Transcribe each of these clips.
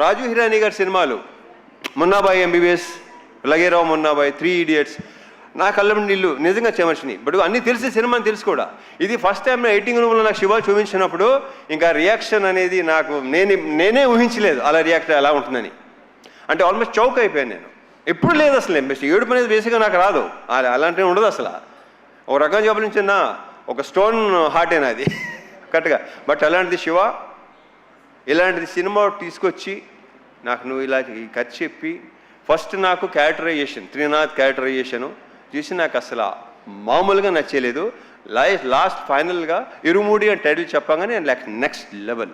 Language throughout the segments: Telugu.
రాజు హిరానీ గారి సినిమాలు మున్నాబాయి ఎంబీబీఎస్, లగేరావు మున్నాబాయి, 3 Idiots, నా కళ్ళం నీళ్ళు నిజంగా చెమర్చిని. బట్ అన్నీ తెలిసి సినిమాని తెలుసు కూడా. ఇది ఫస్ట్ టైం ఎడిటింగ్ రూమ్లో నాకు శివ చూపించినప్పుడు ఇంకా రియాక్షన్ అనేది నాకు నేనే ఊహించలేదు అలా రియాక్ట్ ఎలా ఉంటుందని. అంటే ఆల్మోస్ట్ చౌక్ అయిపోయాను నేను. ఎప్పుడు లేదు అసలు. ఏడుపు అనేది బేసిక్గా నాకు రాదు, అలాంటివి ఉండదు అసలు. ఒక రకం చెప్పిన ఒక స్టోన్ హార్టేనా అది కరెక్ట్గా. బట్ అలాంటిది శివ ఇలాంటిది సినిమా తీసుకొచ్చి నాకు నువ్వు ఇలా ఈ కథ చెప్పి ఫస్ట్ నాకు క్యారెక్టరైజేషన్, త్రినాథ్ క్యారెక్టరైజేషను చూసి నాకు అసలు మామూలుగా నచ్చలేదు. లాస్ట్ ఫైనల్గా ఇరుమూడి అని టైటిల్ చెప్పగానే నెక్స్ట్ లెవెల్.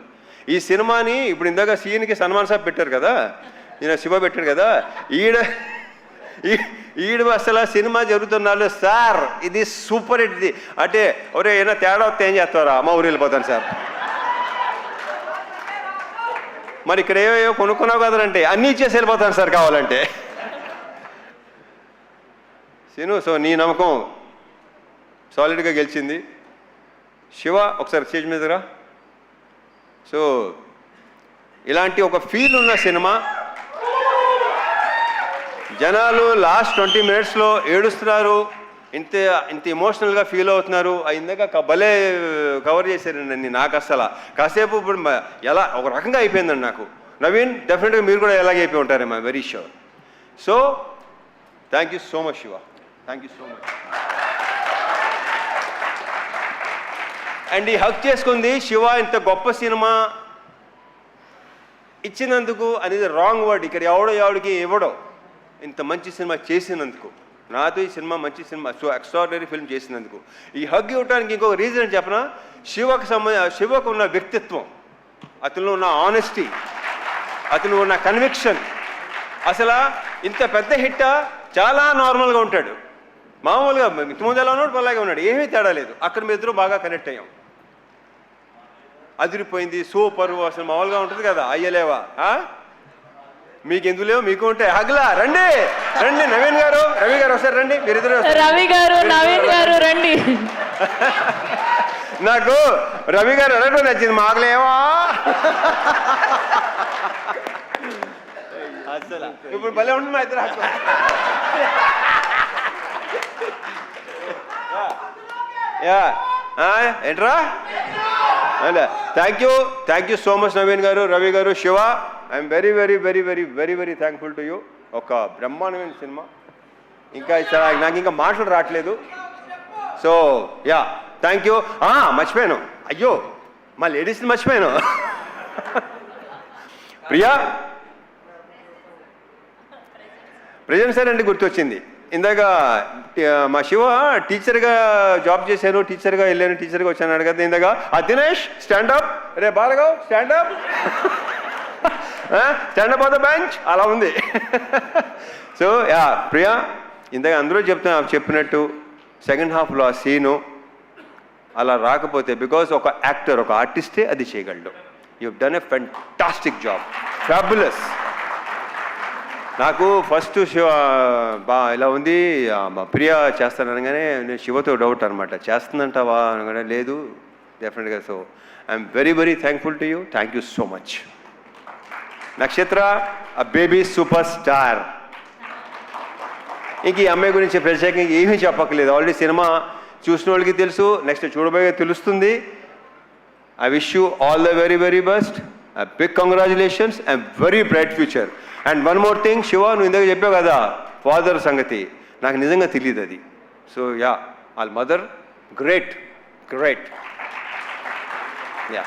ఈ సినిమాని ఇప్పుడు ఇందాక సీన్కి సన్మాన్ సాబ్ పెట్టారు కదా, ఈయన శివ పెట్టాడు కదా, ఈడు అసలు సినిమా జరుగుతున్నాడు సార్ ఇది సూపర్ హిట్. ఇది అంటే ఒరే ఏమైనా తేడా వస్తే ఏం చేస్తారా, అమ్మ ఊరు వెళ్ళిపోతాను సార్. మరి ఇక్కడ ఏవో కొనుక్కున్నావు కదంటే అన్నీ ఇచ్చేసి వెళ్ళిపోతాను సార్ కావాలంటే. సీను, సో నీ నమ్మకం సాలిడ్గా గెలిచింది. శివ ఒకసారి స్టేజ్ మీదరా. సో ఇలాంటి ఒక ఫీల్ ఉన్న సినిమా, జనాలు లాస్ట్ 20 minutesలో ఏడుస్తున్నారు, ఇంత ఎమోషనల్గా ఫీల్ అవుతున్నారు. ఇందాక భలే కవర్ చేశారండి. నాకు అసలు కాసేపు ఇప్పుడు ఎలా ఒక రకంగా అయిపోయిందండి నాకు. నవీన్, డెఫినెట్గా మీరు కూడా ఎలాగే అయిపోయి ఉంటారేమో, very sure. So thank you so much Shiva, thank you so much. And ఈ హక్ చేసుకుంది శివ ఇంత గొప్ప సినిమా ఇచ్చినందుకు అనేది రాంగ్ వర్డ్. ఇక్కడ ఎవడికి ఇవ్వడో ఇంత మంచి సినిమా చేసినందుకు, నాతో ఈ సినిమా మంచి సినిమా, సో ఎక్స్ట్రాడినరీ ఫిల్మ్ చేసినందుకు. ఈ హగ్ ఇవ్వడానికి ఇంకొక రీజన్ చెప్పనా, శివకు ఉన్న వ్యక్తిత్వం, అతనిలో ఉన్న ఆనెస్టీ, అతను ఉన్న కన్విక్షన్. అసలు ఇంత పెద్ద హిట్ చాలా నార్మల్గా ఉంటాడు, మామూలుగా ఇంతకుముందు ఎలా ఉన్నాడు అలాగే ఉన్నాడు, ఏమీ తేడా లేదు. అక్కడ మీ ఇద్దరు బాగా కనెక్ట్ అయ్యాం, అదిరిపోయింది, సూపర్. అసలు మామూలుగా ఉంటుంది కదా, అయ్యలేవా మీకు ఎందుకు లేవు, మీకు ఉంటాయి. హగ్లా రండి రండి, నవీన్ గారు, రవి గారు ఒకసారి రండి, మీరిద్దరు. రవి గారు, నవీన్ గారు రండి. నాకు రవి గారు అడగడం నచ్చింది, మాకులేవా అసలు ఇప్పుడు భలే ఉంటుంది మా ఇద్దరు. ఏంట్రా, thank you so much Naveen గారు, రవి గారు, Shiva. I'm very very very very very very thankful to you. ఒక బ్రహ్మాండమైన సినిమా, ఇంకా నాకు ఇంకా మాటలు రావట్లేదు. So yeah, thank you. మర్చిపోయాను, అయ్యో మా లేడీస్ని మర్చిపోయాను. ప్రియా ప్రజెంట్ సార్ అంటే గుర్తొచ్చింది. ఇందాక మా శివ టీచర్గా జాబ్ చేశాను, టీచర్గా వెళ్ళాను, టీచర్గా వచ్చాను కదా ఇందాక. దినేష్ స్టాండప్, రే Bhargav stand up, stand up on the bench, అలా ఉంది. సో యా ప్రియా, ఇందాక అందరూ చెప్పినట్టు సెకండ్ హాఫ్లో ఆ సీను అలా రాకపోతే, బికాజ్ ఒక యాక్టర్, ఒక ఆర్టిస్టే అది చేయగలడు. You done a fantastic job, fabulous. నాకు ఫస్ట్ శివ ఇలా ఉంది, ప్రియా చేస్తాననగానే నేను శివతో డౌట్ అనమాట, చేస్తుందంటావా అనగానే లేదు, డెఫినెట్గా. So I'm very very thankful to you, thank you so much. నక్షత్ర, ఆ బేబీ సూపర్ స్టార్. ఇంక ఈ అమ్మాయి గురించి ప్రత్యేకంగా ఏమీ చెప్పక్కర్లేదు, ఆల్రెడీ సినిమా చూసిన వాళ్ళకి తెలుసు, నెక్స్ట్ చూడబోయే తెలుస్తుంది. I wish you all the very very best, big congratulations and very bright future. And one more thing Shiva, నువ్వు ఇందాక చెప్పావు కదా ఫాదర్ సంగతి, నాకు నిజంగా తెలియదు అది. సో యా, వాళ్ళ మదర్ గ్రేట్ గ్రేట్. యా,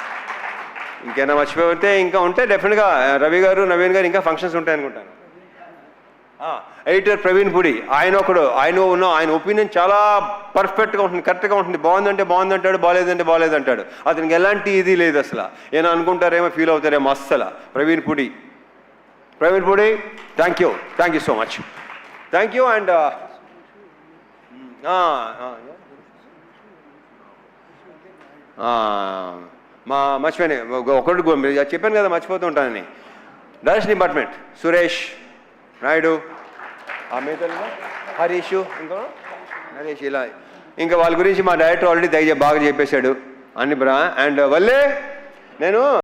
ఇంకేనా మర్చిపోతే ఇంకా ఉంటే డెఫినెట్గా రవి గారు, నవీన్ గారు ఇంకా ఫంక్షన్స్ ఉంటాయనుకుంటాను. ఎడిటర్ ప్రవీణ్ పుడి, ఆయన ఒపీనియన్ చాలా పర్ఫెక్ట్గా ఉంటుంది, కరెక్ట్గా ఉంటుంది. బాగుందంటే బాగుందంటాడు, బాగాలేదంటే బాగాలేదంటాడు. అతనికి ఎలాంటి ఇది లేదు అసలు. ఏమైనా అనుకుంటారేమో, ఫీల్ అవుతారేమో అస్సలు. Praveen Pudi, thank you so much, thank you. And మర్చిపోయాను ఒకటి చెప్పాను కదా, మర్చిపోతూ ఉంటానని. డైరెక్షన్ డిపార్ట్మెంట్ సురేష్ నాయుడు, హరీష్, ఇంకా నరేష్, ఇలా ఇంకా వాళ్ళ గురించి మా డైరెక్టర్ ఆల్రెడీ బాగా చెప్పేశాడు అన్ని. అండ్ వల్లే నేను